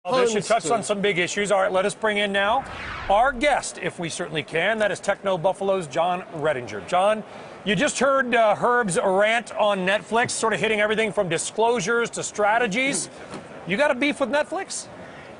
Well, this should touch on some big issues. All right, let us bring in now our guest, if we certainly can. That is Techno Buffalo's Jon Rettinger. Jon, you just heard Herb's rant on Netflix, sort of hitting everything from disclosures to strategies. You got a beef with Netflix?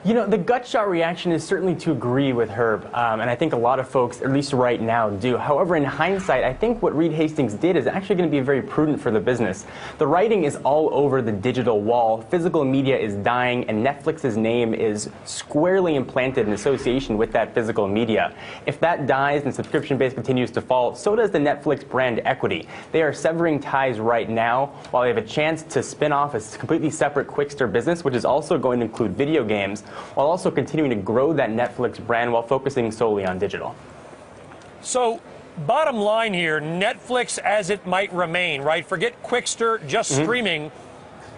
You know, the gut shot reaction is certainly to agree with Herb, and I think a lot of folks, at least right now, do. However, in hindsight, I think what Reed Hastings did is actually going to be very prudent for the business. The writing is all over the digital wall. Physical media is dying, and Netflix's name is squarely implanted in association with that physical media. If that dies and subscription base continues to fall, so does the Netflix brand equity. They are severing ties right now while they have a chance to spin off a completely separate Qwikster business, which is also going to include video games, while also continuing to grow that Netflix brand while focusing solely on digital. So, bottom line here, Netflix as it might remain, right? Forget Qwikster, just streaming.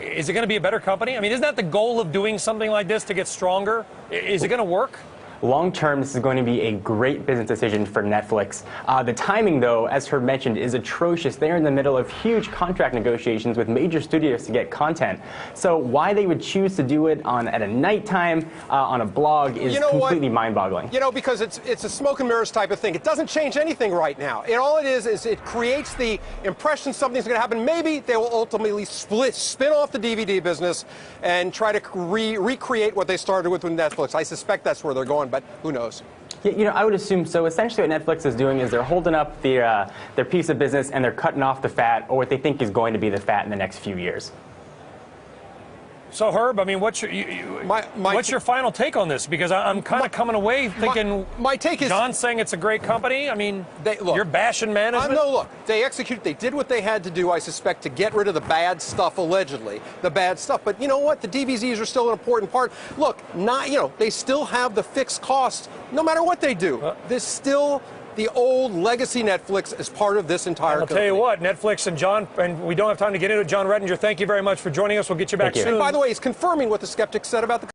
Is it going to be a better company? I mean, isn't that the goal of doing something like this, to get stronger? Is it going to work? Long term, this is going to be a great business decision for Netflix. The timing, though, as Herb mentioned, is atrocious. They're in the middle of huge contract negotiations with major studios to get content. So why they would choose to do it at a nighttime on a blog is completely mind-boggling. You know, because it's a smoke and mirrors type of thing. It doesn't change anything right now. All it is it creates the impression something's going to happen. Maybe they will ultimately spin off the DVD business and try to recreate what they started with Netflix. I suspect that's where they're going, but who knows? Yeah, you know, I would assume so. Essentially what Netflix is doing is they're holding up their piece of business and they're cutting off the fat, or what they think is going to be the fat in the next few years. So, Herb, I mean, what's your final take on this? Because I'm kind of coming away thinking my take is John's saying it's a great company. I mean, you're bashing management. No, look, they did what they had to do, I suspect, to get rid of the bad stuff, allegedly, the bad stuff. But you know what? The DVDs are still an important part. Look, they still have the fixed costs, no matter what they do. There's still the old legacy Netflix as part of this entire company. I'll tell you what, Netflix and Jon, and we don't have time to get into it. Jon Rettinger, thank you very much for joining us. We'll get you back soon. And by the way, he's confirming what the skeptics said about the